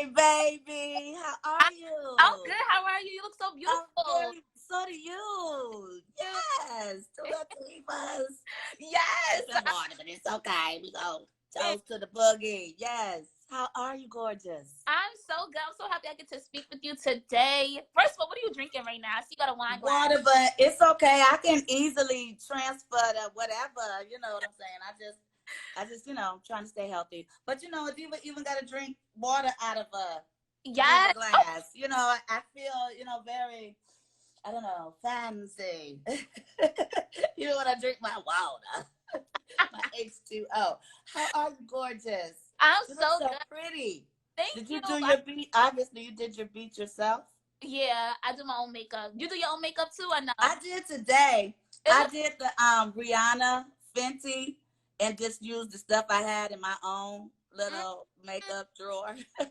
baby. How are I'm you? good. How are you? You look so I'm beautiful. very. So do you. Yes. To the three of us. Yes. It's water, but it's okay. We go toast to the boogie. Yes. How are you, gorgeous? I'm so good. I'm so happy I get to speak with you today. First of all, what are you drinking right now? I see you got a wine glass. Water, but it's okay. I can easily transfer to whatever. You know what I'm saying? I just, trying to stay healthy. But even got to drink water out of a Yes. Oh, glass. I feel, very, I don't know, fancy. When I drink my water, my H2O. How are you, gorgeous? I'm You look so so good. pretty. Thank Did you. you do your beat? Obviously, you did your beat yourself. Yeah, I do my own makeup. You do your own makeup too, I know. I did today. It I looks did the Rihanna Fenty and just used the stuff I had in my own mm, little makeup drawer. I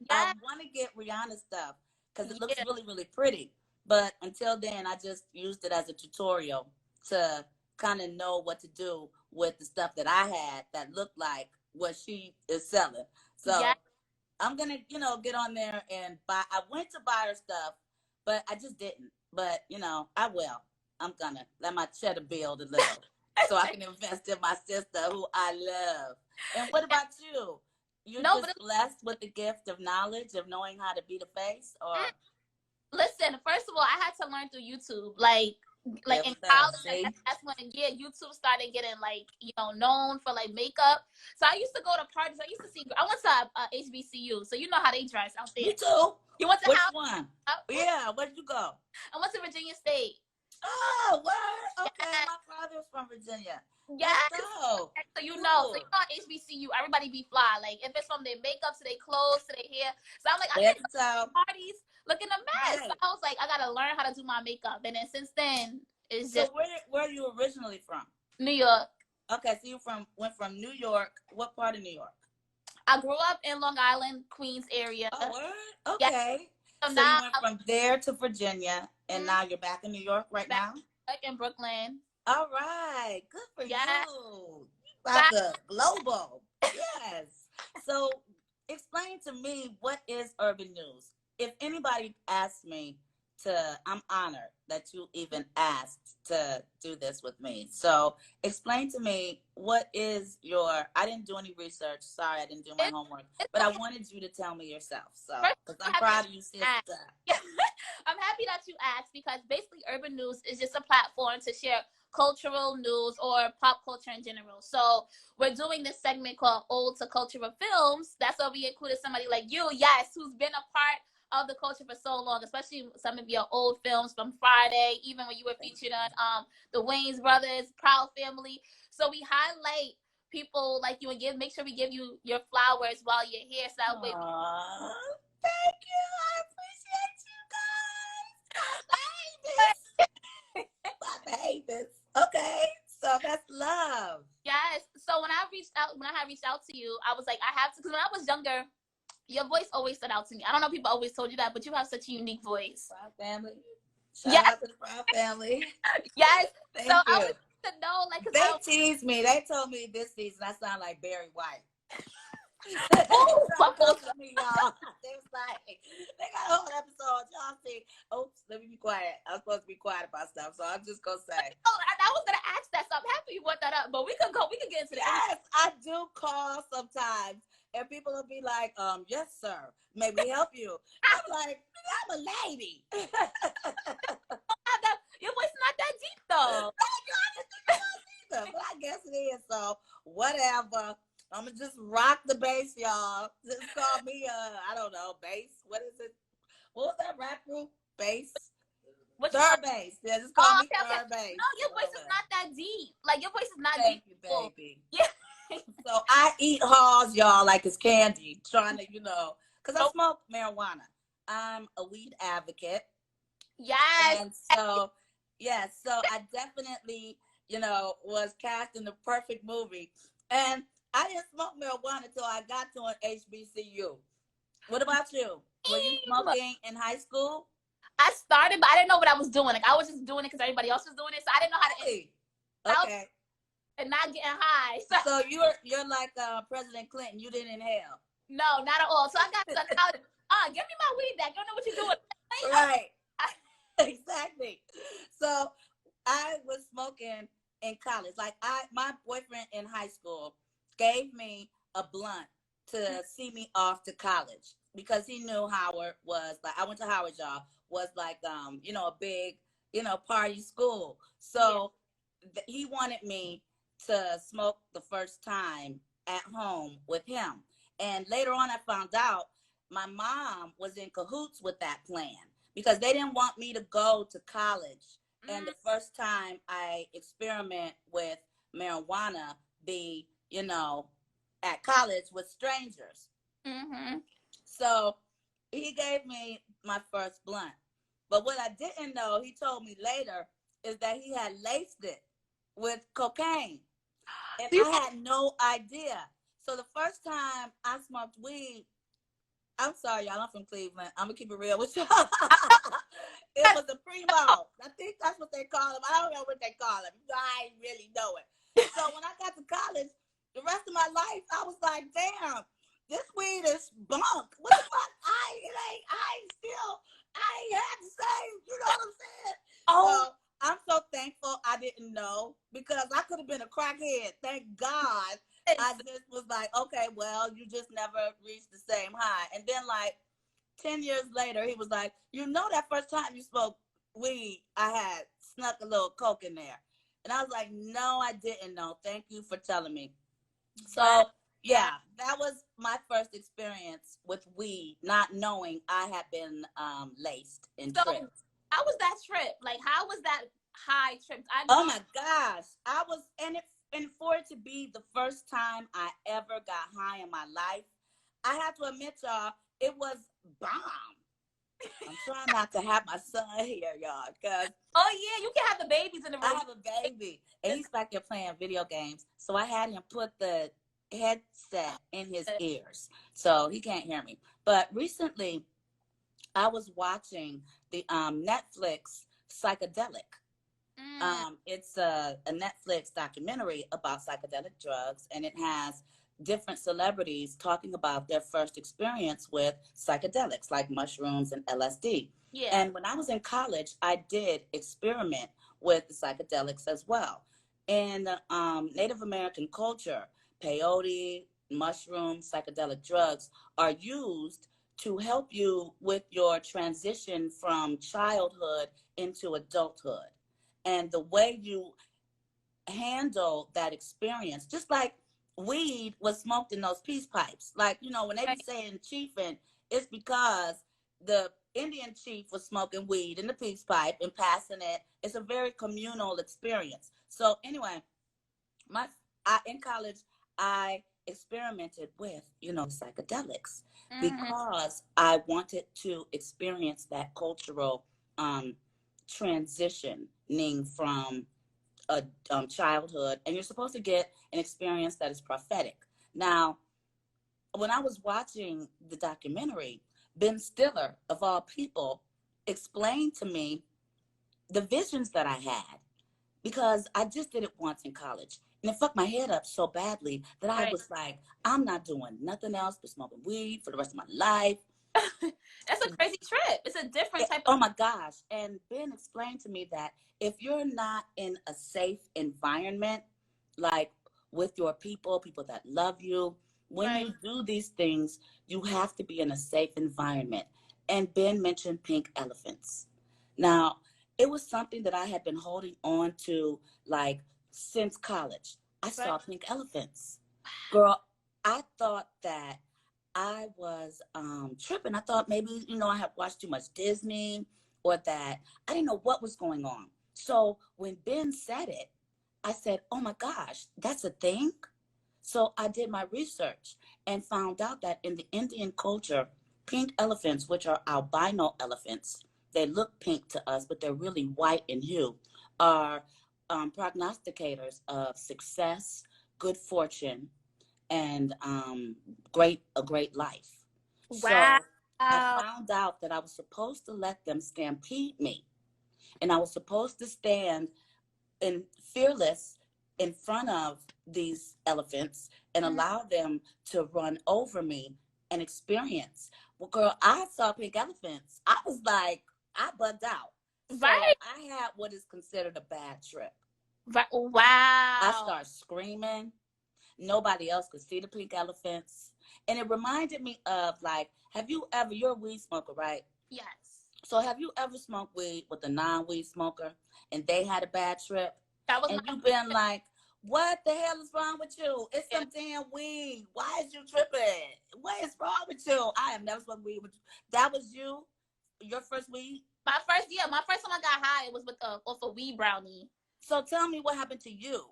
yeah, want to get Rihanna stuff because it looks yeah, really, really pretty. But until then, I just used it as a tutorial to kind of know what to do with the stuff that I had that looked like what she is selling. yeah. So I'm gonna, get on there and buy. I went to buy her stuff, but I just didn't. But I will. I'm gonna let my cheddar build a little, so I can invest in my sister, who I love. And what about you? You're No, but just blessed with the gift of knowledge of knowing how to be the face, or listen, first of all, I had to learn through YouTube. Like there in we go. college, like See, that's when YouTube started getting known for like makeup. So I used to go to parties. I used to see. I went to HBCU, so you know how they dress out me there. too. You went to Which Howard? one? Yeah, where'd you go? I went to Virginia State. Oh, what? Okay, Yes, my father's from Virginia. Let's yes. go. So Cool. you know HBCU, everybody be fly. Like if it's from their makeup to their clothes to their hair. So I'm like, I Head can't to go toe. to parties looking a mess. So Right. I was like, I gotta learn how to do my makeup. And then since then, it's So just where are you originally from? New York. Okay, so you went from New York. What part of New York? I grew up in Long Island, Queens area. Oh, word. Yeah. Okay. So So you now went from there to Virginia, and I'm now you're back in New York right back now. in Brooklyn. All right. Good for Yeah. you. About Back, the global. Yes. So explain to me, what is urban news? If anybody asks me I'm honored that you even asked to do this with me. So explain to me, what is I didn't do any research. Sorry, I didn't do my homework, it's but I okay. wanted you to tell me yourself. So, First, because I'm I'm happy that proud of you, you asked. sister. Yeah. I'm happy that you asked because basically urban news is just a platform to share cultural news or pop culture in general. So we're doing this segment called Old to Cultural Films. That's why we included somebody like you, yes, who's been a part of the culture for so long, especially some of your old films from Friday, even when you were featured on the Wayans Brothers, Proud Family. So we highlight people like you and make sure we give you your flowers while you're here. So that way, Aww, thank you. I appreciate you guys. My babies. Okay, so that's love. yes. So when I had reached out to you, I was like, I have to, because when I was younger, your voice always stood out to me. I don't know if people always told you that, but you have such a unique voice. Proud family. Shout Yes, out to the Proud family. yes. So Thank I you. was to know, like, because They I teased me. They told me this season I sound like Barry White. They oh, tried to come for me, y'all. They was like, they got a whole episode. Y'all see. Oops, let me be quiet. I'm supposed to be quiet about stuff, so I'm just gonna say. I was gonna ask that, so I'm happy you brought that up. But we could go. We could get into the Yes, I do call sometimes, and people will be like, yes, sir. May we help you? I'm like, I'm a lady. Your voice is not that deep though. But I guess it is. So whatever. I'm gonna just rock the bass, y'all. Just call me I don't know, bass. What is it? What was that rap group? Bass. What you call? Third base. Yeah, just call Oh, me okay, okay. third base. No, your voice is not that deep. Like your voice is not deep. Thank you, Oh, baby. yeah. So I eat halls, y'all, like it's candy, trying to, because I Oh, smoke marijuana. I'm a weed advocate. yes. And so, yeah, so I definitely, was cast in the perfect movie. And I didn't smoke marijuana until I got to an HBCU. What about you? Were you smoking in high school? I started, but I didn't know what I was doing. Like I was just doing it because everybody else was doing it, so I didn't know how to Really? out Okay. and not getting high. So So you're like President Clinton. You didn't inhale. No, not at all. So I got to now. Give me my weed back. You don't know what you're doing. Right. Exactly. So I was smoking in college. Like my boyfriend in high school gave me a blunt to see me off to college because he knew Howard was like, I went to Howard, y'all, was like a big, party school. Yeah. So he wanted me to smoke the first time at home with him. And later on I found out my mom was in cahoots with that plan because they didn't want me to go to college. And the first time I experiment with marijuana be, at college with strangers. Mm-hmm. So he gave me my first blunt. But what I didn't know, he told me later, is that he had laced it with cocaine. And You I had no idea. So the first time I smoked weed, I'm sorry, y'all. I'm from Cleveland. I'm gonna keep it real with y'all. It was a primo. I think that's what they call him. I don't know what they call him. I ain't really know it. So when I got to college, the rest of my life, I was like, damn, this weed is bunk. What the fuck? I ain't had the same. You know what I'm saying? So oh, I'm so thankful I didn't know because I could have been a crackhead. Thank God. I just was like, okay, well, you just never reached the same high. And then, like, 10 years later, he was like, that first time you smoked weed, I had snuck a little coke in there. And I was like, no, I didn't know. Thank you for telling me. wow. So, yeah, that was my first experience with weed, not knowing I had been laced and So tripped. how was that trip? Like, how was that high trip? I Oh know. my gosh. I was in it, and for it to be the first time I ever got high in my life, I have to admit, y'all, it was bomb. I'm trying not to have my son here, y'all, because Oh yeah, you can have the babies in the I room. have a baby and he's back there playing video games. So I had him put the headset in his ears so he can't hear me. But recently, I was watching the Netflix Psychedelic. Mm, It's a Netflix documentary about psychedelic drugs, and it has different celebrities talking about their first experience with psychedelics like mushrooms and LSD. yeah. And when I was in college, I did experiment with the psychedelics as well. In Native American culture, peyote, mushrooms, psychedelic drugs are used to help you with your transition from childhood into adulthood and the way you handle that experience, just like weed was smoked in those peace pipes. Like, when they be Right. saying chiefing, it's because the Indian chief was smoking weed in the peace pipe and passing it. It's a very communal experience. So anyway, in college, I experimented with, psychedelics Mm-hmm. because I wanted to experience that cultural um, transitioning from a childhood, and you're supposed to get an experience that is prophetic. Now, when I was watching the documentary, Ben Stiller, of all people, explained to me the visions that I had because I just did it once in college. And it fucked my head up so badly that I Right. was like, I'm not doing nothing else but smoking weed for the rest of my life. That's a crazy trip. It's a different type of. Oh my gosh. And Ben explained to me that if you're not in a safe environment, like with your people that love you, when Right. you do these things, you have to be in a safe environment. And Ben mentioned pink elephants. Now, it was something that I had been holding on to like since college. I Right. saw pink elephants. Girl, I thought that I was tripping. I thought maybe, I had watched too much Disney or that I didn't know what was going on. So when Ben said it, I said, oh my gosh, that's a thing. So I did my research and found out that in the Indian culture, pink elephants, which are albino elephants, they look pink to us, but they're really white in hue, are prognosticators of success, good fortune, and a great life. Wow. So I found out that I was supposed to let them stampede me, and I was supposed to stand and fearless in front of these elephants and Mhm. allow them to run over me an experience. Well, girl, I saw pink elephants. I was like, I bugged out. So Right. I had what is considered a bad trip. Right. I Wow. started screaming. Nobody else could see the pink elephants. And it reminded me of, like, have you ever, you're a weed smoker, right? Yes. So have you ever smoked weed with a non-weed smoker and they had a bad trip? That was And my you've been like, what the hell is wrong with you? It's yeah. some damn weed. Why is you tripping? What is wrong with you? I have never smoked weed with you. That was you? Your first weed? My first time I got high, it was with off a weed brownie. So tell me what happened to you.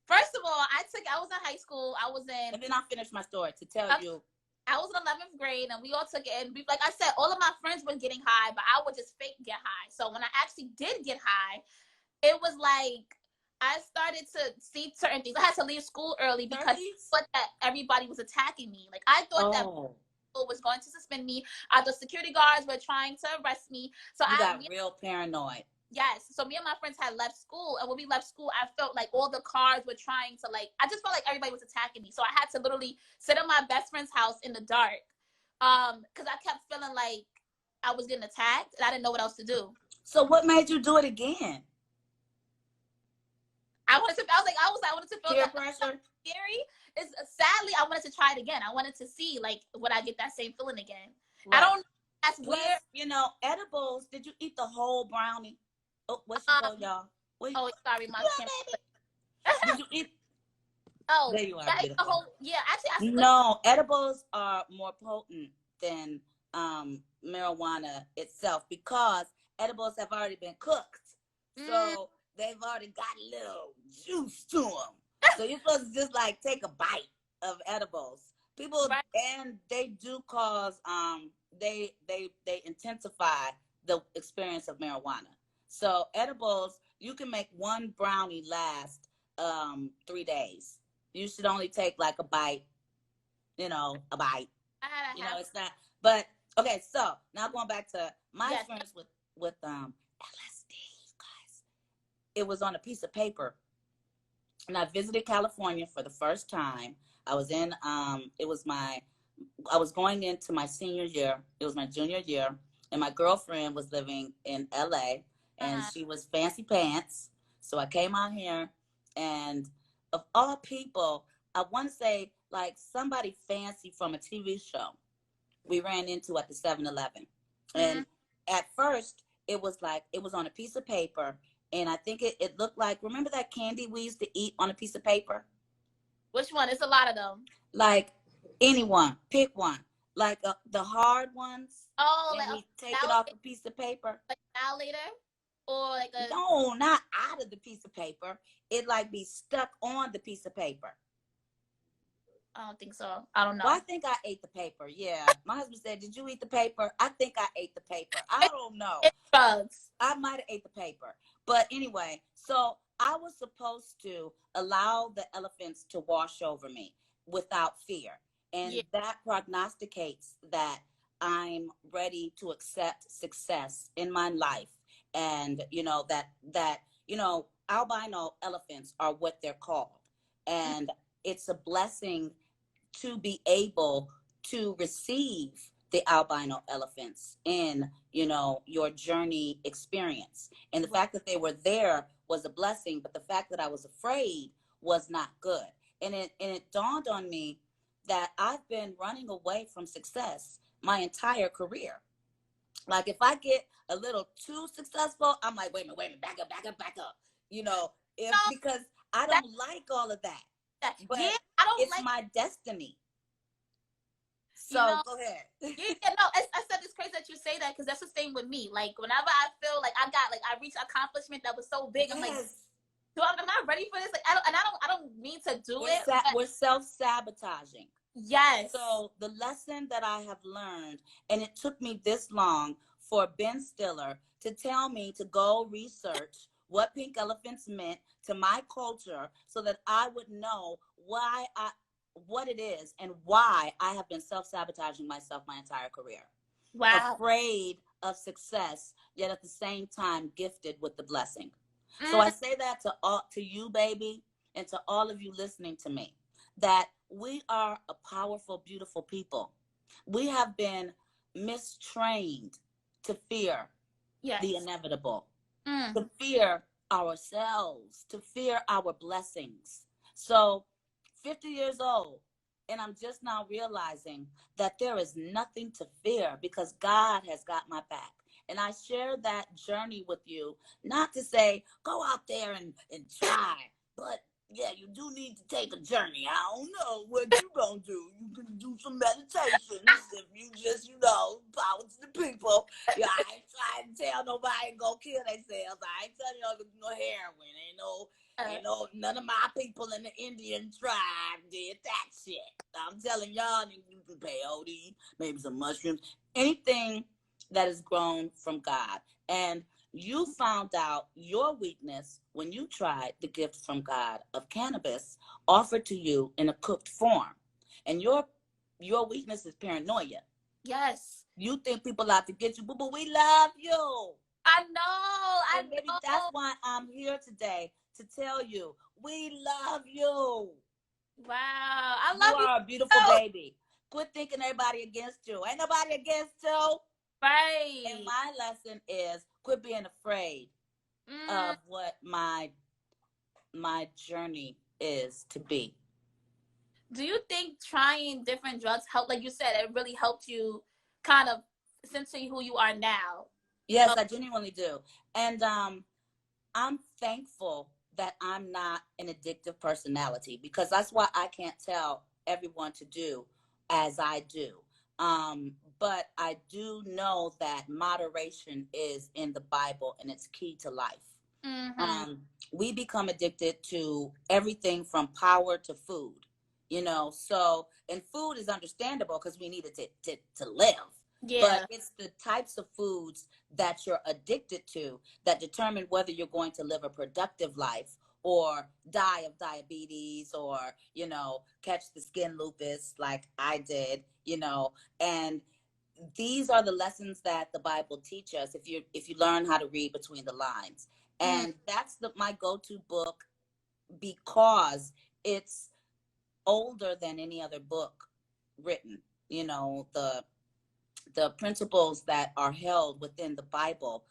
First of all, I was in high school. I was in And then I'll finish my story to tell okay, you. I was in 11th grade, and we all took it. And we, like I said, all of my friends were getting high, but I would just fake get high. So when I actually did get high, it was like I started to see certain things. I had to leave school early because I Herpes? thought that everybody was attacking me. Like I thought that Oh, people was going to suspend me. The security guards were trying to arrest me. So you got real paranoid. yes. So me and my friends had left school, and when we left school, I felt like all the cars were trying to like. I just felt like everybody was attacking me. So I had to literally sit in my best friend's house in the dark, because I kept feeling like I was getting attacked, and I didn't know what else to do. So what made you do it again? I wanted to. I was like, I wanted to feel Peer that pressure? scary. It's sadly, I wanted to try it again. I wanted to see like would I get that same feeling again. I Right. don't. That's Plus, weird. edibles, did you eat the whole brownie? Oh, where she go, Um. y'all? Where, Oh, sorry, my yeah, camera. baby. Did you eat? Oh, There you are, yeah, I ate the beautiful. whole. Yeah, actually, I split. No, edibles are more potent than marijuana itself because edibles have already been cooked. Mm, So they've already got a little juice to them. So you're supposed to just like take a bite of edibles. People, right. and they do cause they intensify the experience of marijuana. So edibles, you can make one brownie last 3 days. You should only take like a bite, a bite. I had a half. It's not. But okay, so now going back to my Yes. experience with LSD, guys. It was on a piece of paper, and I visited California for the first time. I was in it was my I was going into my senior year. It was my junior year, and my girlfriend was living in LA, and Uh-huh. she was fancy pants. So I came out here, and of all people, I want to say like somebody fancy from a TV show we ran into at the 7-Eleven. Mm, And at first, it was on a piece of paper, and I think it looked like, remember that candy we used to eat on a piece of paper? which one? It's a lot of them. Like anyone, pick one. Like the hard ones, Oh, and like we take it now, off a piece of paper. like now later, or like a. No, not out of the piece of paper. It like be stuck on the piece of paper. I don't think so. I don't Well, I know. think I ate the paper. Yeah. My husband said, "Did you eat the paper?" I think I ate the paper. I It's, don't know. it's drugs. I might have ate the paper. But anyway, so I was supposed to allow the elephants to wash over me without fear. Yeah. And that prognosticates that I'm ready to accept success in my life. And albino elephants are what they're called. Mm, And it's a blessing to be able to receive the albino elephants in your journey experience. And the right. fact that they were there was a blessing, but the fact that I was afraid was not good. And it dawned on me that I've been running away from success my entire career. Like if I get a little too successful, I'm like, wait a minute, back up, back up, back up. If No, because I that, don't like all of that, that. Yeah, but I don't it's like. my destiny. You So know. go ahead. Yeah, no, I said it's crazy that you say that because that's the same with me. Like whenever I feel like I reached accomplishment that was so big, I'm like, Yes, am I ready for this? Like I don't mean to do it, but we're self-sabotaging. yes, So the lesson that I have learned, and it took me this long for Ben Stiller to tell me to go research what pink elephants meant to my culture so that I would know what it is and why I have been self-sabotaging myself my entire career. wow. Afraid of success, yet at the same time gifted with the blessing. So I Mm, say that to you, baby, and to all of you listening to me, that we are a powerful, beautiful people. We have been mistrained to fear the Yes. inevitable, Mm. to fear ourselves, to fear our blessings. So, 50 years old, and I'm just now realizing that there is nothing to fear because God has got my back. And I share that journey with you, not to say go out there and try, but yeah, you do need to take a journey. I don't know what you gonna do. You can do some meditations if you just, power to the people. Yeah, I ain't trying to tell nobody go kill themselves. I ain't telling y'all to do no heroin. Ain't no none of my people in the Indian tribe did that shit. I'm telling y'all, you can peyote, maybe some mushrooms, anything that is grown from God. And you found out your weakness when you tried the gift from God of cannabis offered to you in a cooked form. And your weakness is paranoia. Yes. You think people out to get you, but we love you. I know. I And maybe that's know. why I'm here today to tell you we love you. Wow. I You love you are a beautiful so. baby. Quit thinking everybody against you. Ain't nobody against you. And Right. my lesson is quit being afraid Mm. of what my journey is to be. Do you think trying different drugs helped, like you said, it really helped you kind of essentially who you are now? Yes, Oh, I genuinely do. And I'm thankful that I'm not an addictive personality because that's why I can't tell everyone to do as I do. But I do know that moderation is in the Bible and it's key to life. mm-hmm. um, we become addicted to everything from power to food, so, and food is understandable because we need it to live, but Yeah. it's the types of foods that you're addicted to that determine whether you're going to live a productive life or die of diabetes or catch the skin lupus like I did, and these are the lessons that the Bible teach us if you learn how to read between the lines. Mm. And that's my go-to book because it's older than any other book written. The principles that are held within the Bible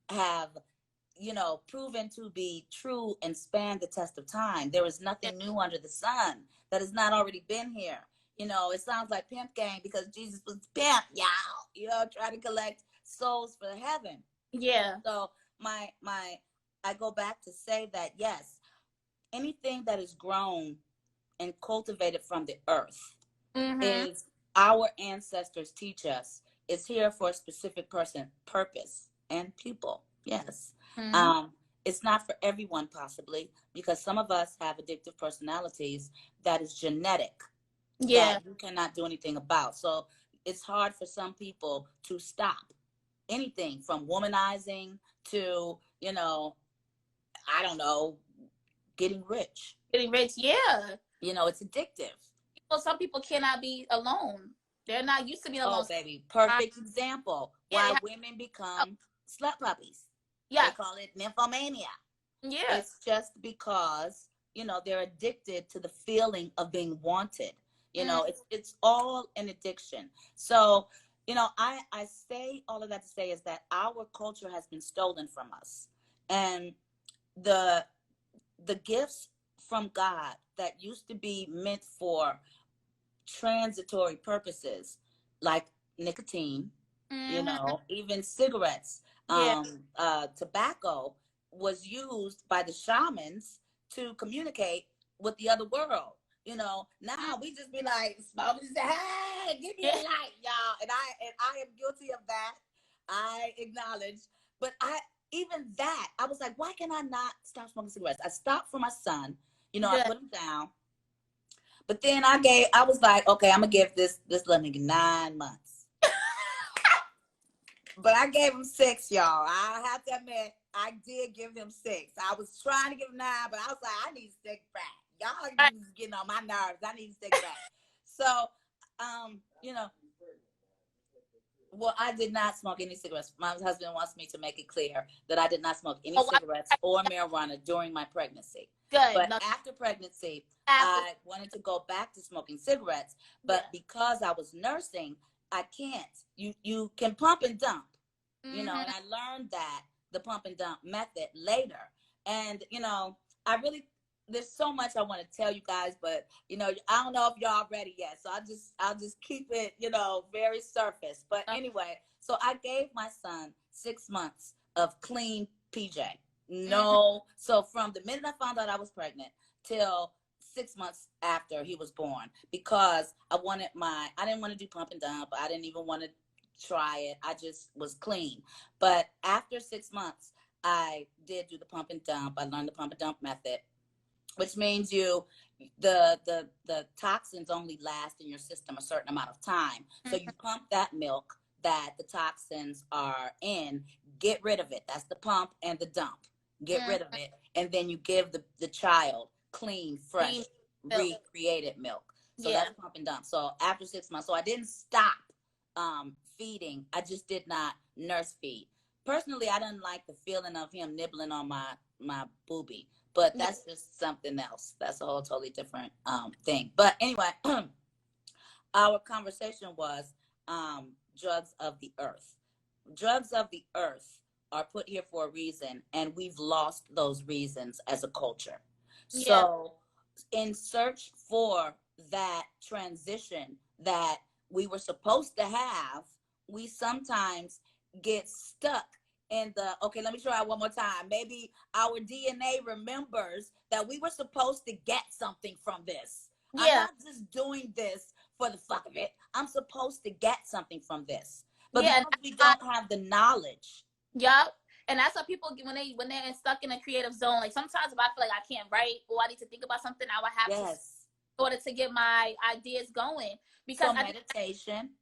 have proven to be true and span the test of time. There is Yeah. nothing new under the sun that has not already been here. It sounds like pimp game because Jesus was pimp, y'all. Trying to collect souls for heaven. Yeah. So my I go back to say that yes, anything that is grown and cultivated from the earth Mm-hmm. is our ancestors teach us is here for a specific purpose and people. Yes. Mm-hmm. um it's not for everyone possibly because some of us have addictive personalities that is genetic, that Yeah. you cannot do anything about. So it's hard for some people to stop anything from womanizing to I don't know, getting rich. Getting rich. Yeah. It's addictive. Well, some people cannot be alone. They're not used to being Oh, alone. baby, Uh, perfect example yeah. They why have women help. become slut puppies. They Yes. call it nymphomania. Yeah. It's just because they're addicted to the feeling of being wanted. Mm. It's all an addiction. So I say all of that to say is that our culture has been stolen from us, and the the gifts from God that used to be meant for transitory purposes, like nicotine, Mm-hmm. even cigarettes, Yeah. tobacco, was used by the shamans to communicate with the other world. Mm. Now we just be like smoking, say, hey, give me a Yeah. light, y'all. And I am guilty of that. I acknowledge, but even that, I was like, why can I not stop smoking cigarettes? I stopped for my son. I Good. put him down. But then I was like, okay, I'm gonna give this little nigga 9 months. But I gave him 6, y'all. I have to admit, I did give him 6. I was trying to give him 9, but I was like, I need to stick back. Y'all Right. is getting on my nerves. I need to stick back. So, you know, Well, I did not smoke any cigarettes. My husband wants me to make it clear that I did not smoke any Oh, cigarettes or marijuana during my pregnancy. good. But No, after pregnancy, after. I wanted to go back to smoking cigarettes, Yeah. but because I was nursing, I can't. You can pump and dump, and Mm-hmm. I learned that the pump and dump method later. And I really there's so much I want to tell you guys, but I don't know if y'all ready yet. So I'll just keep it, very surface. But anyway, so I gave my son 6 months of clean PJ. Mm-hmm. No, so from the minute I found out I was pregnant till 6 months after he was born, because I didn't want to do pump and dump. I didn't even want to try it. I just was clean. But after 6 months, I did do the pump and dump. I learned the pump and dump method, which means the toxins only last in your system a certain amount of time. So you pump that milk that the toxins are in, get rid of it. That's the pump and the dump. Get rid of Mm-hmm. it, and then you give the child clean, fresh, Clean milk. recreated milk. So Yeah. that's pump and dump. So after 6 months, so I didn't stop feeding. I just did not nurse feed. Personally, I didn't like the feeling of him nibbling on my boobie, but Yeah. that's just something else. That's a whole totally different thing. But anyway, our conversation was drugs of the earth. Drugs of the earth are put here for a reason, and we've lost those reasons as a culture. Yeah. So, in search for that transition that we were supposed to have, we sometimes get stuck in the okay, let me try one more time. Maybe our DNA remembers that we were supposed to get something from this. I'm Yeah. not just doing this for the fuck of it. I'm supposed to get something from this. But Yeah. And because we don't have the knowledge. yup. And that's what people get when they're stuck in a creative zone. Like sometimes if I feel like I can't write or I need to think about something, I would have to Yes. in order to get my ideas going. Because So I think meditation.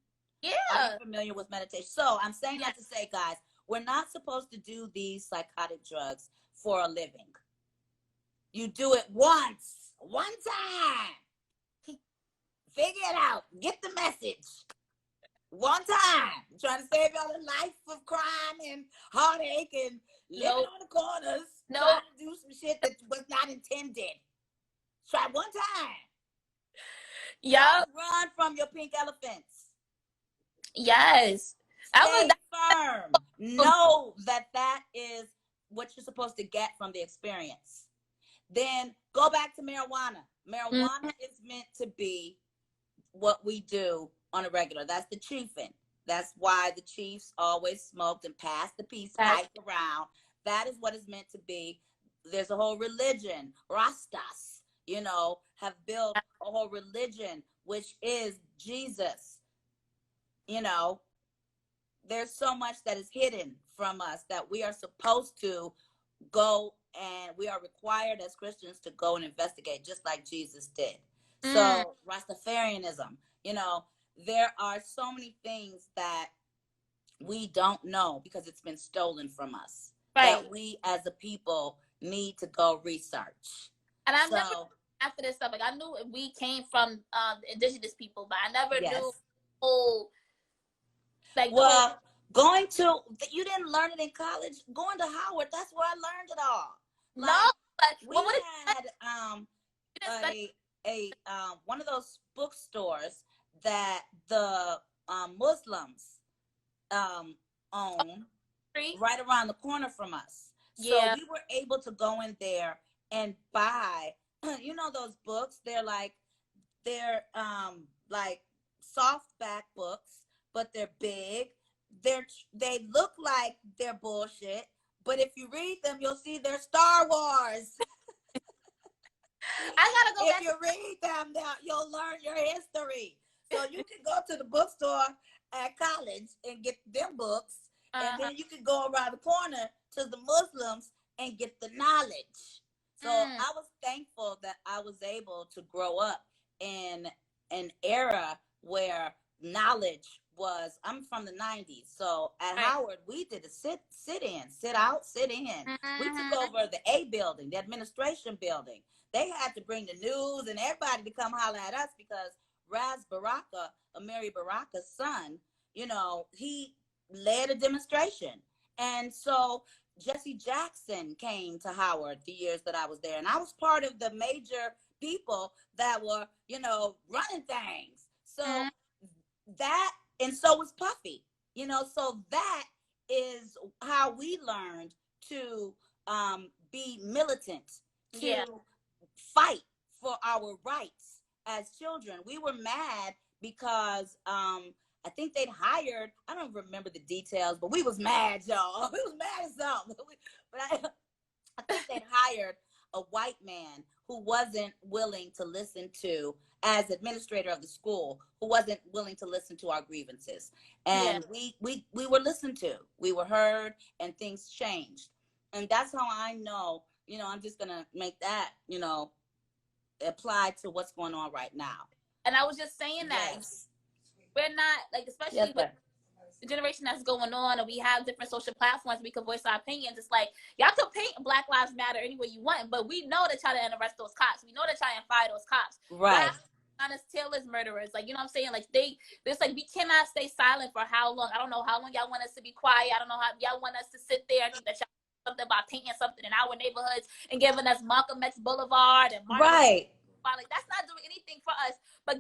Are you yeah. familiar with meditation? So I'm saying Yeah. that to say, guys, we're not supposed to do these psychotic drugs for a living. You do it once, one time. Figure it out. Get the message. One time. I'm trying to save y'all a life of crime and heartache and living Nope. on the corners, trying Nope. to do some shit that was not intended. Try one time. Yup. Don't run from your pink elephants. Yes. I was Stay firm. Know that that is what you're supposed to get from the experience. Then go back to marijuana. Marijuana mm, is meant to be what we do on a regular. That's the chiefing. That's why the chiefs always smoked and passed the peace that's pipe around. That is what it's meant to be. There's a whole religion, Rastas, have built a whole religion, which is Jesus. You know, there's so much that is hidden from us that we are supposed to go, and we are required as Christians to go and investigate just like Jesus did. mm, So Rastafarianism, there are so many things that we don't know because it's been stolen from us right. that we as a people need to go research. And I've never So after this stuff, like I knew we came from indigenous people, but I never knew yes. whole like the whole Well, going to you didn't learn it in college. Going to Howard, that's where I learned it all. no, Like but we what is had you didn't study a one of those bookstores that the Muslims own history? right around the corner from us. So Yeah. we were able to go in there and buy, those books. They're like softback books, but they're big. They look like they're bullshit, but if you read them, you'll see they're Star Wars. I gotta go If back you to read them, now you'll learn your history. So you can go to the bookstore at college and get them books, and uh-huh. then you can go around the corner to the Muslims and get the knowledge. So Mm, I was thankful that I was able to grow up in an era where knowledge was. I'm from the 90s. So at right. Howard, we did a sit in, sit out, sit in. We took Mm-hmm. over the A building, the administration building. They had to bring the news and everybody to come holler at us because Raz Baraka, Amiri Baraka's son, he led a demonstration. And so Jesse Jackson came to Howard the years that I was there. And I was part of the major people that were, running things. So Mm, that, and so was Puffy, so that is how we learned to be militant, yeah, to fight for our rights as children. We were mad because I think they'd hired, I don't remember the details, but we was mad, y'all. We was mad as something. But I think they'd hired a white man who wasn't willing to listen to, as administrator of the school, who wasn't willing to listen to our grievances. yeah. And we were listened to, we were heard, and things changed. And that's how I know, I'm just gonna make that, apply to what's going on right now. And I was just saying that Yes. we're not like, Yes, especially with sir. the generation that's going on, and we have different social platforms, we can voice our opinions. It's like y'all could paint Black Lives Matter any way you want, but we know that y'all didn't arrest those cops. We know that y'all didn't fire those cops. Right. Y'all honest tailors murderers. Like, you know what I'm saying? Like, there's like, we cannot stay silent for how long. I don't know how long y'all want us to be quiet. I don't know how y'all want us to sit there and think that y'all something about painting something in our neighborhoods and giving us Malcolm X Boulevard and Martin Luther Right. King. Like, that's not doing anything for us, but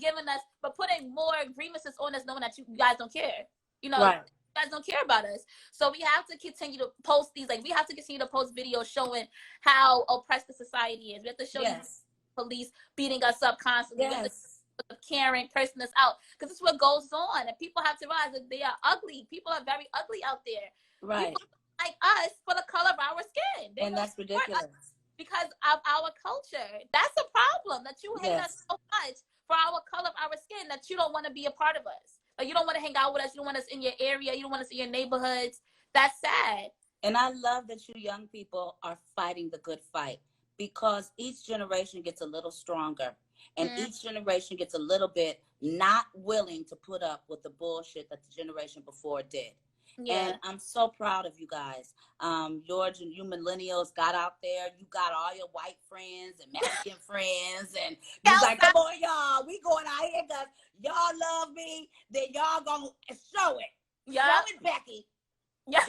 putting more grievances on us, knowing that you guys don't care. Right. You guys don't care about us. So we have to continue to post these. Like, we have to continue to post videos showing how oppressed the society is. We have to show these Yes. police beating us up constantly. We have to Yes. the caring person that's out, because this is what goes on, and people have to realize that they are ugly. People are very ugly out there. Right. People like us for the color of our skin. They And don't that's support us ridiculous. because of our culture. That's a problem, that you hate us Yes. so much for our color of our skin that you don't want to be a part of us. Like, you don't want to hang out with us. You don't want us in your area. You don't want us in your neighborhoods. That's sad. And I love that you young people are fighting the good fight, because each generation gets a little stronger, and Mm, each generation gets a little bit not willing to put up with the bullshit that the generation before did. And yeah. I'm so proud of you guys. George, and you millennials got out there. You got all your white friends and Mexican friends, and you was like, come on, y'all, we going out here because y'all love me. Then y'all gonna show it. Yeah. Show it, Becky. Yeah.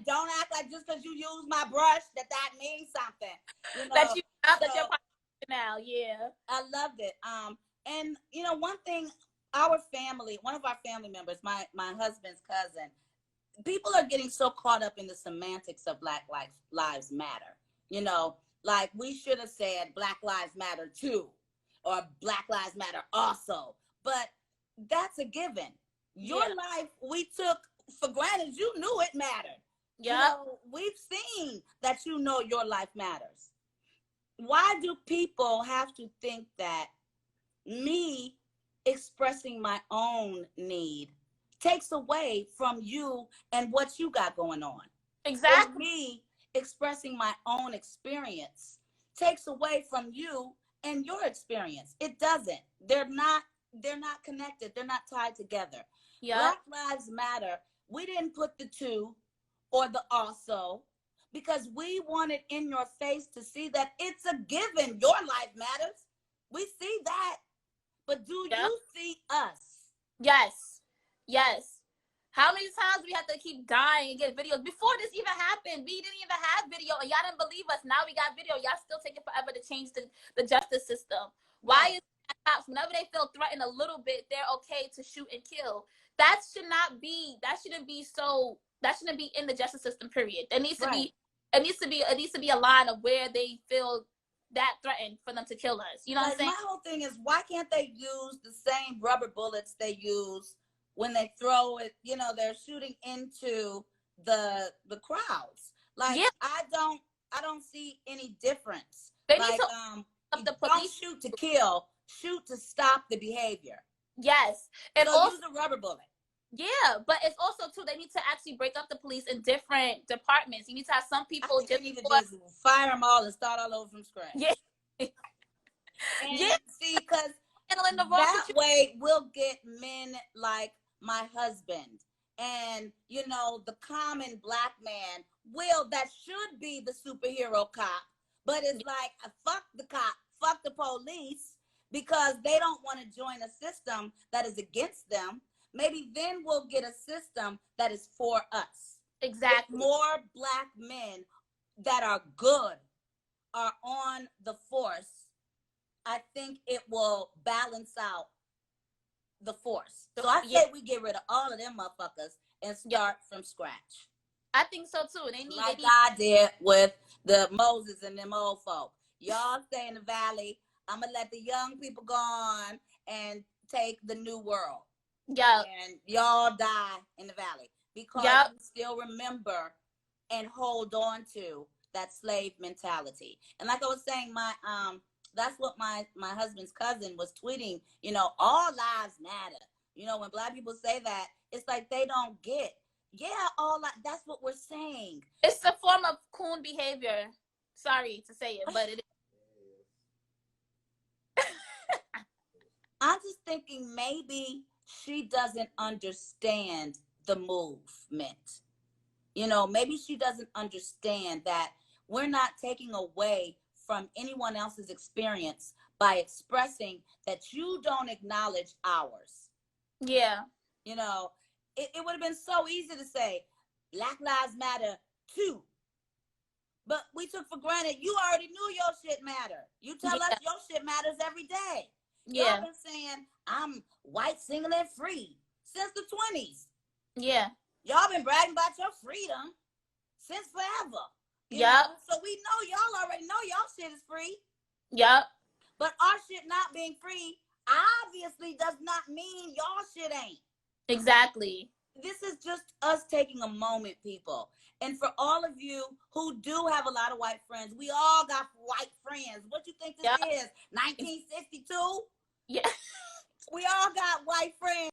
Don't act like just because you use my brush that means something. That you So that you're part of now. Yeah. I loved it. And one thing, one of our family members, my husband's cousin, people are getting so caught up in the semantics of Lives Matter. Like, we should have said Black Lives Matter too, or Black Lives Matter also. But that's a given. Your Yeah. life we took for granted. You knew it mattered. Yep. We've seen that your life matters. Why do people have to think that me expressing my own need takes away from you and what you got going on? Or Exactly. me expressing my own experience takes away from you and your experience? It doesn't. They're not connected. They're not tied together. Yep. Black Lives Matter, we didn't put the two or the also, because we wanted in your face to see that it's a given. Your life matters. We see that. But do Yep. you see us? Yes. Yes. How many times we have to keep dying and get videos? Before this even happened, we didn't even have video, and y'all didn't believe us. Now we got video. Y'all still taking forever to change the justice system. Why Right. is cops, whenever they feel threatened a little bit, they're okay to shoot and kill? That should not be. That shouldn't be so. That shouldn't be in the justice system. Period. There needs to Right. be. It needs to be. It needs to be a line of where they feel that threatened for them to kill us. You know what I'm Like, saying? my whole thing is, why can't they use the same rubber bullets they use when they throw it? They're shooting into the crowds. Like, Yeah. I don't see any difference. They need Like, to up the don't police. shoot to kill, shoot to stop the behavior. Yes. And So also, use a rubber bullet. yeah, but it's also too, they need to actually break up the police in different departments. You need to have some I people think just they need to for, just fire them all and start all over from yeah, scratch. yeah, And see, because handling the wrong that situation. way we'll get men like my husband, and the common black man that should be the superhero cop, but it's like, fuck the cop, fuck the police, because they don't want to join a system that is against them. maybe then we'll get a system that is for us. If Exactly. more Black men that are good are on the force, I think it will balance out the force. So I Yeah. say we get rid of all of them motherfuckers and Yeah. start from scratch. I think so too. They Like need God did with the Moses and them old folk. Y'all stay in the valley. I'm gonna let the young people go on and take the new world. yeah. And y'all die in the valley because Yep. you still remember and hold on to that slave mentality. And like I was saying, that's what my husband's cousin was tweeting, all lives matter. When Black people say that, it's like they don't get, yeah, that's what we're saying. It's a form of coon behavior. Sorry to say it, but it is. I'm just thinking maybe she doesn't understand the movement. Maybe she doesn't understand that we're not taking away from anyone else's experience by expressing that you don't acknowledge ours. Yeah. It would have been so easy to say Black Lives Matter too. But we took for granted you already knew your shit matter. You tell us Yeah. your shit matters every day. Y'all Yeah. been saying I'm white, single, and free since the 20s. Yeah. Y'all been bragging about your freedom since forever. Yep. So we know y'all already know y'all shit is free. Yep. But our shit not being free obviously does not mean y'all shit ain't. Exactly. This is just us taking a moment, people. And for all of you who do have a lot of white friends, we all got white friends. What you think this Yep. is? 1962? Yeah. We all got white friends.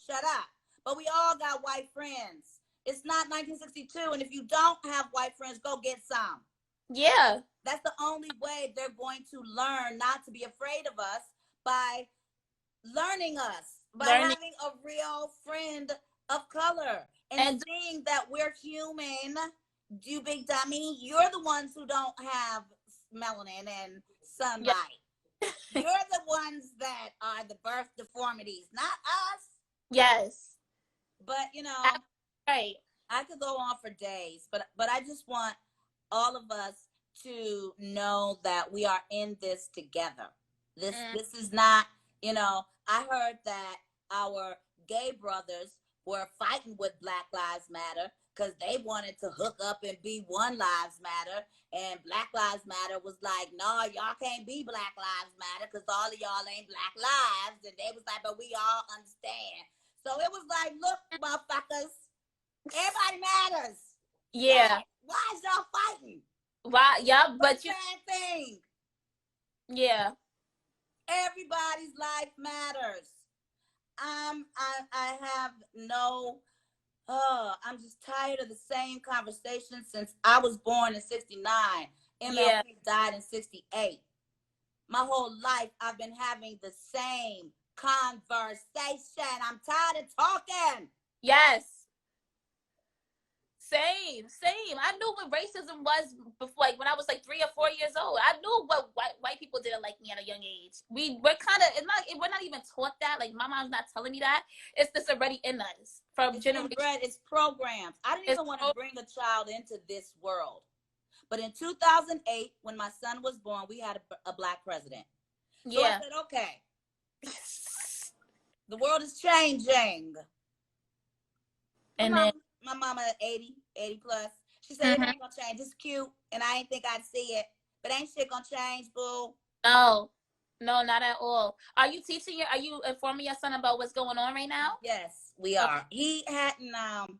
Shut up. But we all got white friends. It's not 1962. And if you don't have white friends, go get some. Yeah. That's the only way they're going to learn not to be afraid of us, by learning us, by Learning having a real friend of color and and seeing that we're human. You big dummy, you're the ones who don't have melanin and yeah. sunlight. You're the ones that are the birth deformities, not us. Yes. But Right. I could go on for days, but I just want all of us to know that we are in this together. This is not, I heard that our gay brothers were fighting with Black Lives Matter because they wanted to hook up and be One Lives Matter, and Black Lives Matter was like, no, y'all can't be Black Lives Matter because all of y'all ain't Black lives. And they was like, but we all understand. So it was like, look, motherfuckers, everybody matters. Yeah. Why is y'all fighting? Why? Yeah. But you. Same thing. Yeah. Everybody's life matters. I have no. I'm just tired of the same conversation since I was born in '69. Yeah. MLK died in '68. My whole life, I've been having the same conversation. I'm tired of talking. Yes. Same. I knew what racism was before, like when I was like 3 or 4 years old. I knew what white people didn't like me at a young age. We're kind of, we're not even taught that. Like my mom's not telling me that. It's just already in us from It's generation. inbred. It's programmed. I didn't It's even want to bring a child into this world. But in 2008, when my son was born, we had a Black president. So I yeah. said, okay, the world is changing. And then My mama 80 plus. She said, it mhm. ain't gonna change. It's cute, and I ain't think I'd see it. But ain't shit gonna change, boo. No, not at all. Are you teaching are you informing your son about what's going on right now? Yes, we Okay. are. He hadn't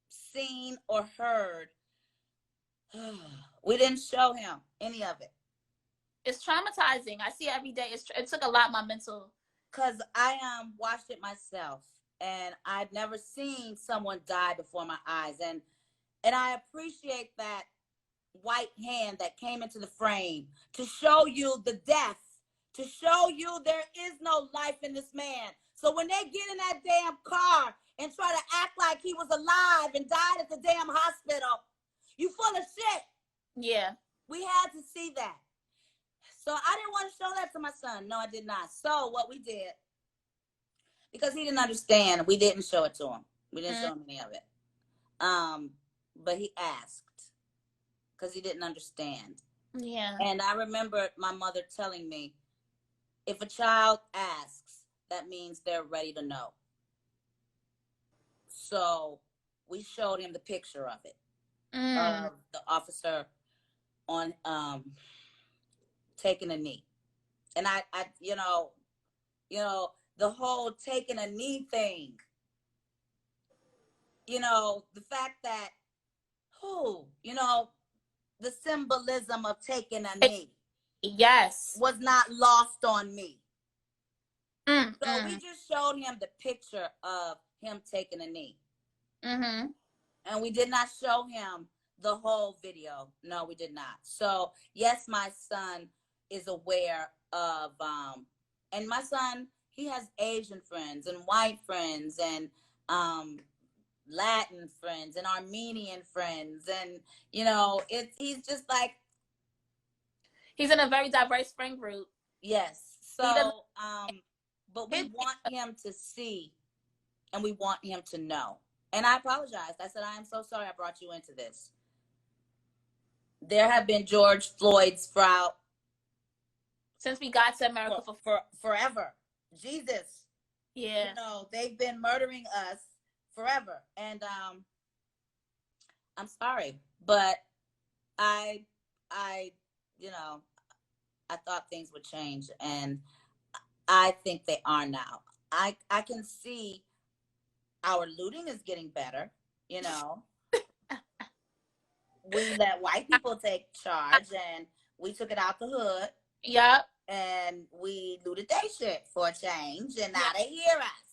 seen or heard. We didn't show him any of it. It's traumatizing. I see it every day. It took a lot of my mental. Cause I watched it myself, and I'd never seen someone die before my eyes, and I appreciate that white hand that came into the frame to show you the death, to show you there is no life in this man. So when they get in that damn car and try to act like he was alive and died at the damn hospital, you full of shit. Yeah. We had to see that. So I didn't want to show that to my son. No, I did not. So what we did, because he didn't understand, we didn't show it to him. We didn't show him any of it. But he asked because he didn't understand. Yeah. And I remember my mother telling me, if a child asks, that means they're ready to know. So we showed him the picture of it, of the officer on taking a knee. And I the whole taking a knee thing, the fact that, the symbolism of taking a knee Yes. was not lost on me. So we Mm. just showed him the picture of him taking a knee. Mm-hmm. And we did not show him the whole video. No, we did not. So yes, my son is aware of, and my son, he has Asian friends and white friends and Latin friends and Armenian friends, and he's just like, he's in a very diverse friend group. yes. He doesn't. So but we want him to see, and we want him to know. And I apologized. I said, I am so sorry I brought you into this. There have been George Floyd's throughout since we got to America for forever. Jesus. Yeah. They've been murdering us forever. And I'm sorry, but I I thought things would change, and I think they are now. I can see our looting is getting better. We let white people take charge, and we took it out the hood. Yep. And we looted their shit for a change, and now Yep. they hear us.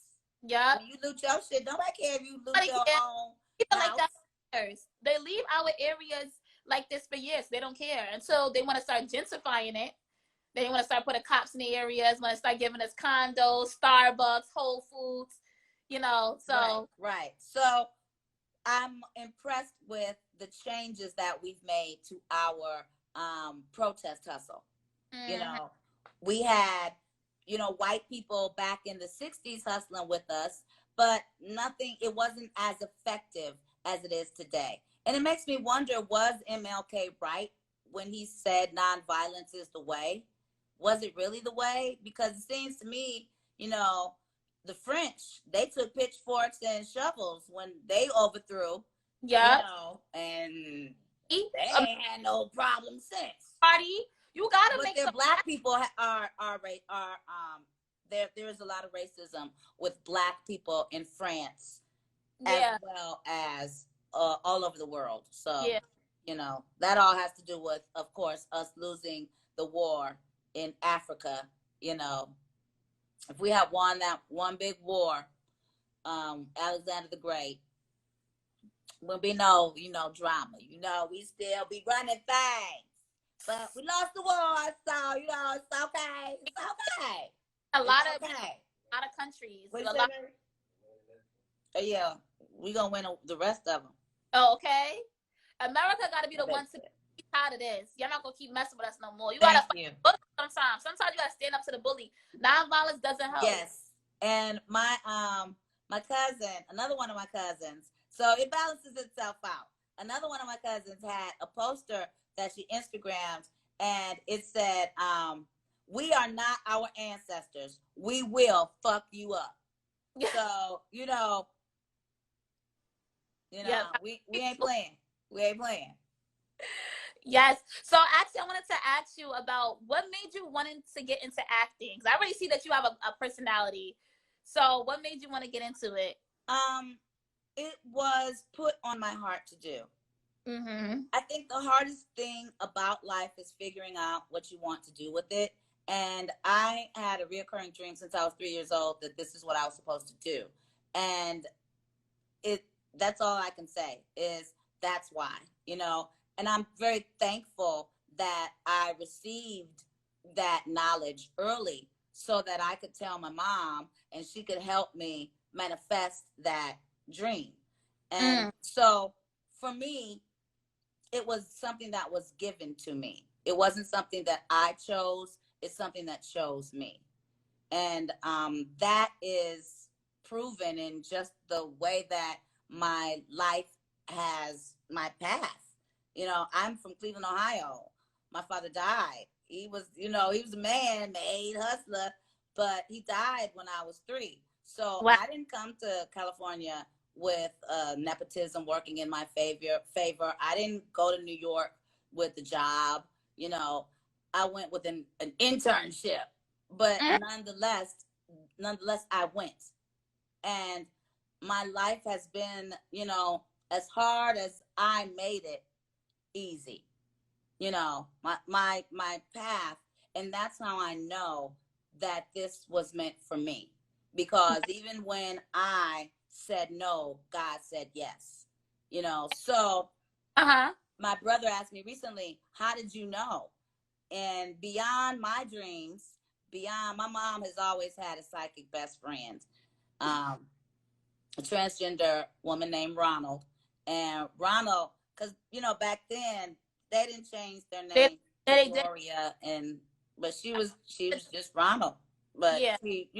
Yep. When you loot your shit, nobody care if you loot your own people house. like that. They leave our areas like this for years. They don't care until they want to start gentrifying it. They want to start putting cops in the areas, want to start giving us condos, Starbucks, Whole Foods, so. Right. So I'm impressed with the changes that we've made to our protest hustle. Mm-hmm. We had, white people back in the 60s hustling with us, but it wasn't as effective as it is today. And it makes me wonder, was MLK right when he said nonviolence is the way? Was it really the way? Because it seems to me, the French, they took pitchforks and shovels when they overthrew, and they ain't had no problem since. Party, you gotta but make their black people are there is a lot of racism with black people in France, as well as all over the world. So that all has to do with, of course, us losing the war in Africa. If we had won that one big war, Alexander the Great, will be no drama. We still be running things. But we lost the war, so it's okay. It's okay. A lot of countries. Oh yeah, we gonna win the rest of them. Oh, okay. America got to be the one to be tired of this. You're not gonna keep messing with us no more. You gotta fight sometimes. Sometimes you gotta stand up to the bully. Non-violence doesn't help. Yes, and my cousin, another one of my cousins. So it balances itself out. Another one of my cousins had a poster that she Instagrammed, and it said, "We are not our ancestors. We will fuck you up." So we ain't playing. We ain't playing. Yes. So actually, I wanted to ask you about what made you wanting to get into acting. Because I already see that you have a personality. So what made you want to get into it? It was put on my heart to do. Mm-hmm. I think the hardest thing about life is figuring out what you want to do with it. And I had a reoccurring dream since I was 3 years old that this is what I was supposed to do. And that's all I can say is that's why, and I'm very thankful that I received that knowledge early so that I could tell my mom and she could help me manifest that dream. And so for me, it was something that was given to me. It wasn't something that I chose. It's something that chose me. And that is proven in just the way that my life has my path. I'm from Cleveland, Ohio. My father died. He was, he was a man made hustler, but he died when I was 3. So Wow. I didn't come to California with nepotism working in my favor. I didn't go to New York with the job. you know I went with an internship, but Mm. nonetheless I went. And my life has been, as hard as I made it, easy. My path. And that's how I know that this was meant for me, because even when I said no, God said yes. So Uh-huh. my brother asked me recently, how did you know? And beyond my dreams, beyond, my mom has always had a psychic best friend, um, a transgender woman named Ronald. And Ronald, because back then they didn't change their They, name to they did. Gloria, and but she was just Ronald. But Yeah. she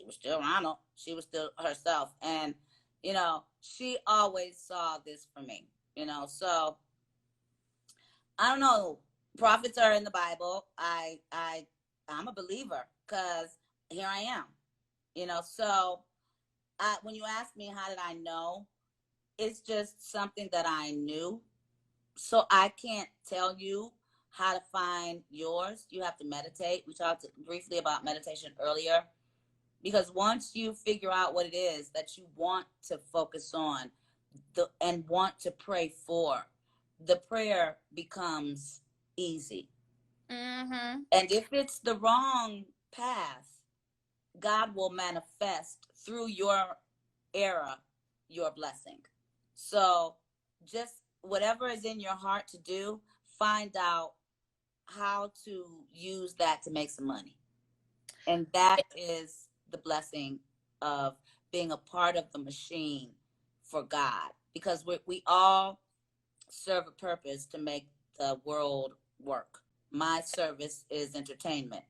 was still Ronald. She was still herself, and she always saw this for me. So I don't know. Prophets are in the Bible. I'm a believer because here I am. So when you ask me how did I know, it's just something that I knew. So I can't tell you how to find yours. You have to meditate. We talked briefly about meditation earlier, because once you figure out what it is that you want to focus on, and want to pray for, the prayer becomes easy. Mm-hmm. And if it's the wrong path, God will manifest through your era your blessing. So just whatever is in your heart to do, find out how to use that to make some money. And that is the blessing of being a part of the machine for God, because we all serve a purpose to make the world work. My service is entertainment.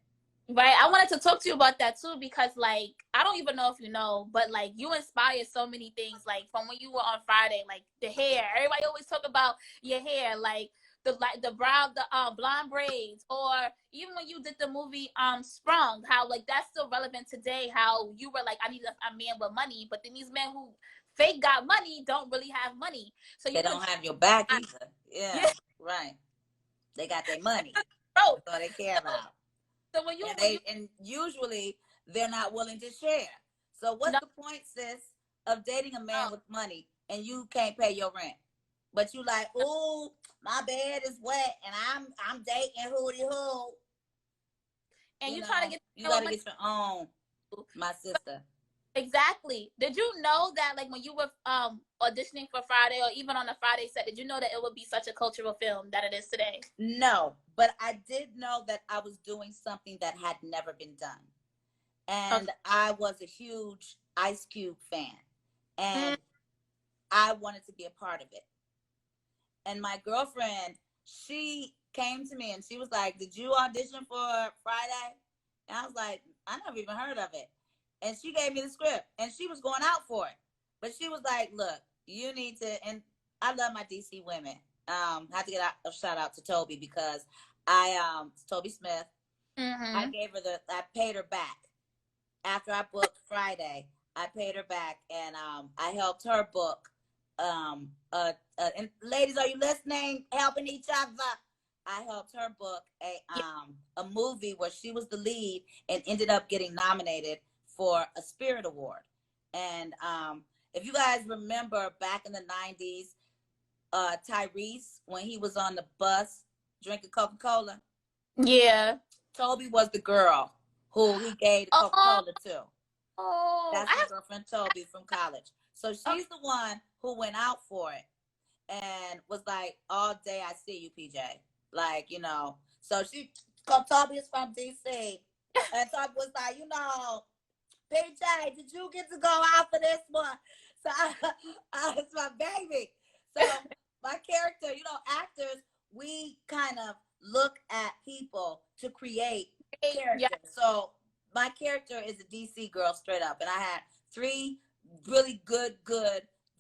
Right. I wanted to talk to you about that too, because like I don't even know if you know, but like you inspire so many things. Like from when you were on Friday, like the hair. Everybody always talk about your hair, like the brown, the blonde braids, or even when you did the movie Sprung, how like that's still relevant today. How you were like, I need a man with money, but then these men who fake got money don't really have money. So They you don't could, have your back either. Yeah, yeah, right. They got their money. bro. That's all they care about. So when you And when you usually they're not willing to share. So what's no, the point, sis, of dating a no. man with money and you can't pay your rent? But you like, ooh, my bed is wet and I'm dating hootie hoo. And you try to get You the man with gotta money. get your own, my sister. Exactly. Did you know that, like, when you were auditioning for Friday, or even on the Friday set, did you know that it would be such a cultural film that it is today? No, but I did know that I was doing something that had never been done. Okay. And I was a huge Ice Cube fan. Mm, And I wanted to be a part of it. And my girlfriend, she came to me and she was like, "Did you audition for Friday?" And I was like, "I never even heard of it." And she gave me the script and she was going out for it. But she was like, "Look, you need to," and I love my DC women. I have to get a shout out to Toby, because Toby Smith, mm-hmm. I paid her back after I booked Friday. I paid her back, and I helped her book. And ladies, are you listening? Helping each other. I helped her book Yeah. a movie where she was the lead and ended up getting nominated for a Spirit Award. And if you guys remember back in the '90s, Tyrese, when he was on the bus drinking Coca-Cola, Yeah. Toby was the girl who he gave the Oh, Coca-Cola to. oh, That's my girlfriend Toby from college. So okay. she's the one who went out for it and was like, "All day I see you, PJ." Like, So Toby is from DC. And Toby was like, "PJ, did you get to go out for this one?" So it's my baby. So my character, actors, we kind of look at people to create Yeah. character. So my character is a DC girl straight up, and I had three really good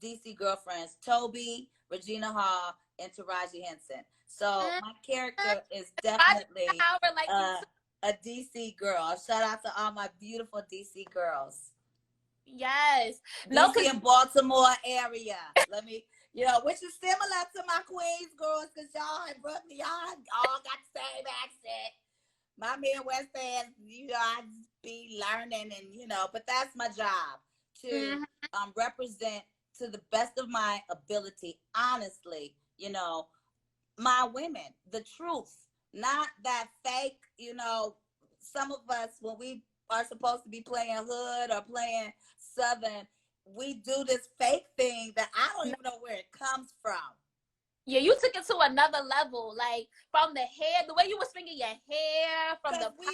DC girlfriends: Toby, Regina Hall, and Taraji Henson. So Mm-hmm. my character is I definitely like you uh, too. a DC girl. Shout out to all my beautiful DC girls. Yes. No, DC because and Baltimore area. Let me, which is similar to my Queens girls, because y'all in Brooklyn, y'all all got the same accent. My Midwest fans, I be learning, and but that's my job to mm-hmm. represent to the best of my ability, honestly, my women, the truth, not that fake, some of us, when we are supposed to be playing hood or playing Southern, we do this fake thing that I don't even know where it comes from. Yeah, you took it to another level. Like from the hair, the way you was swinging your hair, from Because the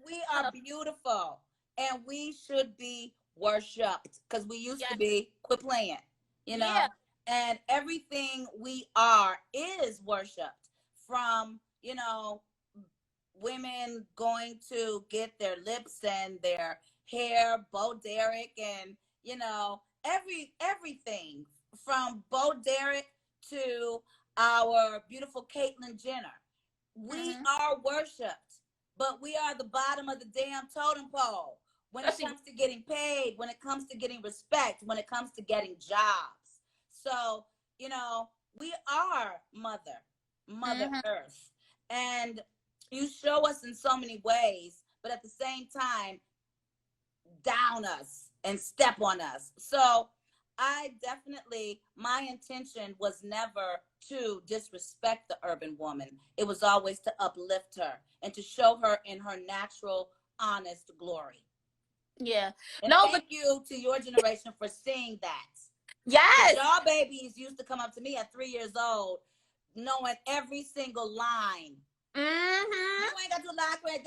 we are posture. beautiful, and we should be worshipped, because we used to Yeah, be. Quit playing, you yeah. know and everything we are is worshipped, from women going to get their lips and their hair Bo Derek, and everything from Bo Derek to our beautiful Caitlyn Jenner. We Mm-hmm. are worshipped, but we are the bottom of the damn totem pole when it Especially. comes to getting paid, when it comes to getting respect, when it comes to getting jobs. So, you know, we are Mother Mm-hmm. Earth. And you show us in so many ways, but at the same time, down us and step on us. So I definitely, my intention was never to disrespect the urban woman. It was always to uplift her and to show her in her natural, honest glory. Yeah. And No, but thank you to your generation for seeing that. Because yes. y'all babies used to come up to me at 3 years old, knowing every single line. You Mm-hmm. ain't got to like it.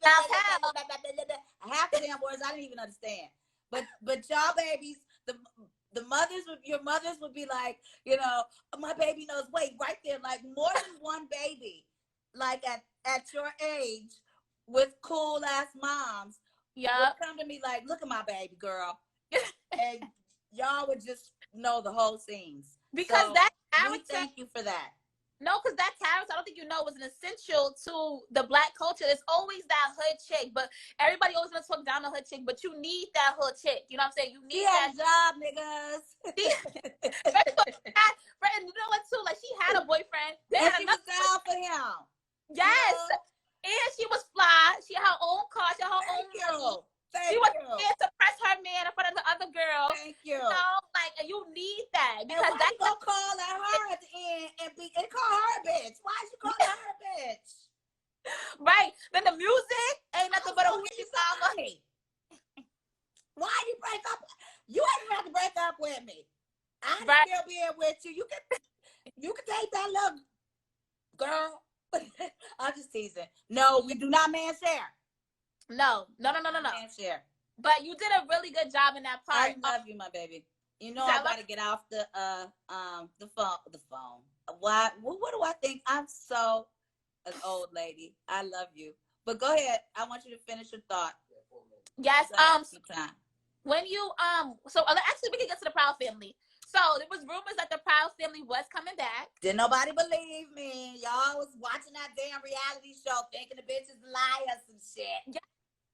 Now hell. Half the damn words I didn't even understand. But y'all babies, the mothers would your mothers would be like, my baby knows. Wait, right there, like more than one baby, like at your age, with cool ass moms, would Yep. come to me like, look at my baby girl, and y'all would just know the whole scenes. Because So that we character. thank you for that. No, because that character, I don't think you know, was an essential to the Black culture. There's always that hood chick, but everybody always gonna talk down the hood chick. But you need that hood chick. You know what I'm saying? You She need had that. a job, niggas. Especially when she had, and you know what too? Like she had a boyfriend, then And had she was another down boyfriend. for him. You Yes, know? and she was fly. She had her own car. She had her Thank own money. you. She Thank was you. there to press her man in front of the other girls. Thank you. You know, like, and you need that And because why that you gonna call her at the end and call her a bitch? Why you call her a bitch? right. Then the music ain't nothing but a Also, when you weed say, mama. honey, why you break up? You ain't have to break up with me. I'm Right. still being with you. You can take that little girl. I'm just teasing. No, we do not man share. No, no, no, no, no, Not no. man share. But you did a really good job in that I part. love you, my baby. You know So I I love. gotta get off the phone. The phone. Why? What do I think? I'm so an old lady. I love you. But go ahead. I want you to finish your thought. Yes. You got some time. When you so actually we can get to the Proud family. So there was rumors that the Proud family was coming back. Didn't nobody believe me. Y'all was watching that damn reality show thinking the bitches liars and shit. Yeah.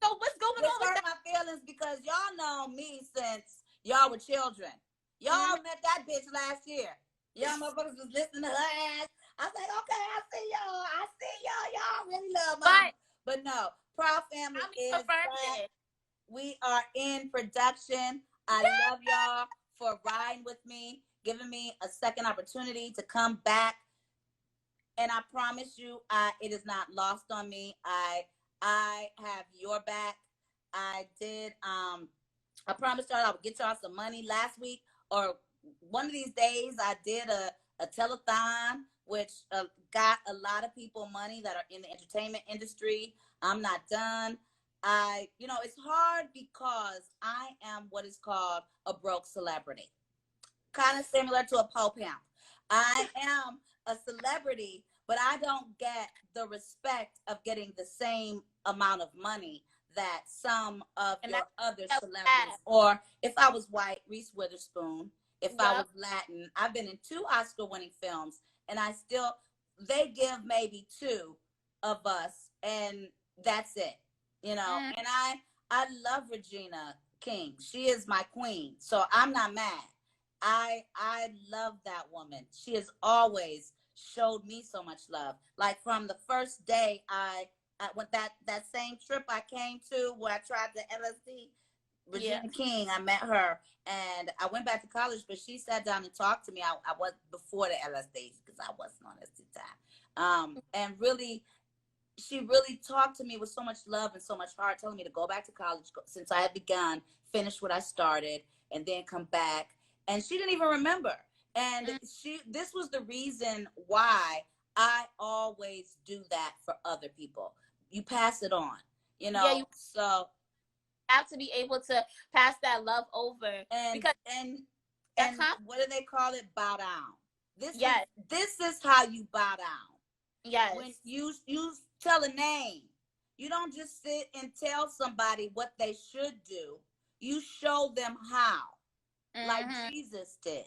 So what's going Which on with hurt that? my feelings, because y'all know me since y'all were children. Y'all Mm-hmm. met that bitch last year. Y'all motherfuckers was listening to her ass. I was like, okay, I see y'all. I see y'all. Y'all really love mama. But But no, Proud Family I'm is confirmed back. it. We are in production. I love y'all for riding with me, giving me a second opportunity to come back. And I promise you, it is not lost on me. I have your back. I did. I promised y'all I would get y'all some money last week, or one of these days. I did a telethon, which got a lot of people money that are in the entertainment industry. I'm not done. It's hard because I am what is called a broke celebrity, kind of similar to a Pope pimp. I am a celebrity, but I don't get the respect of getting the same amount of money that some of And your that's other so celebrities, sad. or if I was white, Reese Witherspoon, if I was Yep. Latin, I've been in 2 Oscar-winning films, and I still, they give maybe two of us, and that's it, you know. Mm, And I love Regina King. She is my queen, so I'm not mad. I love that woman. She has always showed me so much love. Like from the first day I went, that same trip I came to where I tried the LSD, yeah. Regina King, I met her, and I went back to college, but she sat down and talked to me. I was before the LSD because I wasn't on LSD time. And really, she really talked to me with so much love and so much heart, telling me to go back to college since I had begun, finish what I started, and then come back. And she didn't even remember. And Mm, this was the reason why I always do that for other people. You pass it on, you yeah. know. You So have to be able to pass that love over and because and that and con. what do they call it? Bow down. This is Yes. this is how you bow down. When Yes. you tell a name, you don't just sit and tell somebody what they should do. You show them how, like Mm-hmm. Jesus did.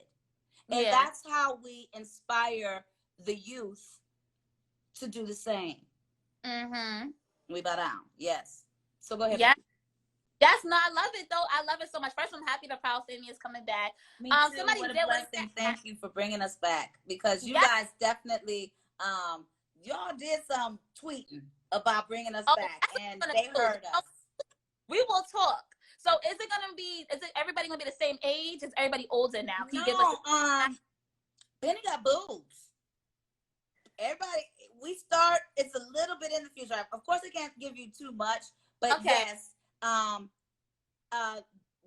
And Yeah. that's how we inspire the youth to do the same. Mm-hmm. We bow down. Yes. So go ahead, Yeah. baby. Yes, no, I love it though. I love it so much. First, I'm happy the Proud Family is coming back. Me too. Somebody What a did want to blessing. Thank you for bringing us back, because you yes. guys definitely, y'all did some tweeting about bringing us Oh, back, that's what and we're gonna they do. heard So us. we will talk. So is it gonna be? Is it everybody gonna be the same age? Is everybody older now? Can you give us? No, Benny got boobs. Everybody, we start. It's a little bit in the future. Of course, I can't give you too much, but Okay. yes, um, uh,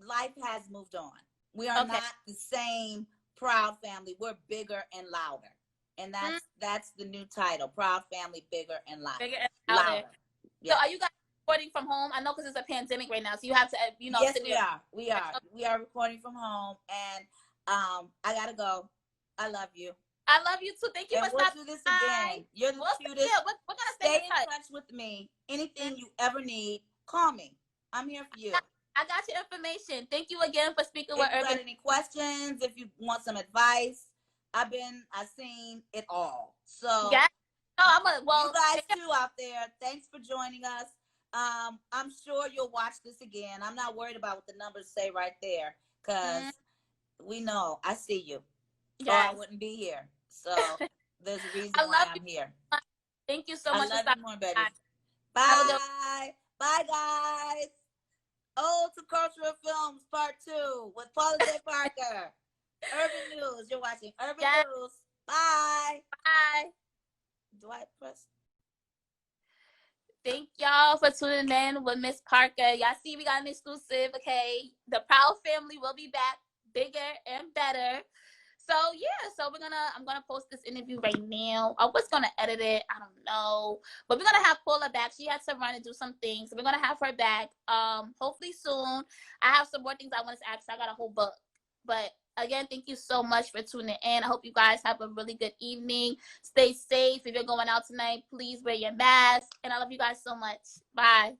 life has moved on. We are Okay. not the same Proud Family. We're bigger and louder, and Mm, that's the new title: Proud Family, bigger and bigger and louder. louder. So Yes, are you guys recording from home? I know because it's a pandemic right now, so you have to, yes, sit we there. are. We are recording from home, and I gotta go. I love you. I love you too. Thank you And for we'll stopping do this by. again. You're the We'll cutest. we're gonna stay in Stay in touch. touch with me. Mm, Anything you ever need, call me. I'm here for you. I got your information. Thank you again for speaking with If you Urban. got any questions, if you want some advice, I've seen it all. So Yeah. No, I'm a you well. guys too out there, thanks for joining us. I'm sure you'll watch this again. I'm not worried about what the numbers say right there, because Mm, we know I see you, or I yes. wouldn't be here. So there's a reason I why love you. I'm here. Thank you so I much for love stopping you more, by. baby. Have a good Bye. Bye, guys. Old to Cultural Films Part 2 with Paula J. Parker. Urban News. You're watching Urban yeah. News. Bye. Bye. Do I press? Thank y'all for tuning in with Miss Parker. Y'all see we got an exclusive, okay? The Proud Family will be back bigger and better. So yeah, so I'm gonna post this interview right now. I was gonna edit it, I don't know. But we're gonna have Paula back. She had to run and do some things. So we're gonna have her back. Hopefully soon. I have some more things I want to ask. I got a whole book. But again, thank you so much for tuning in. I hope you guys have a really good evening. Stay safe. If you're going out tonight, please wear your mask. And I love you guys so much. Bye.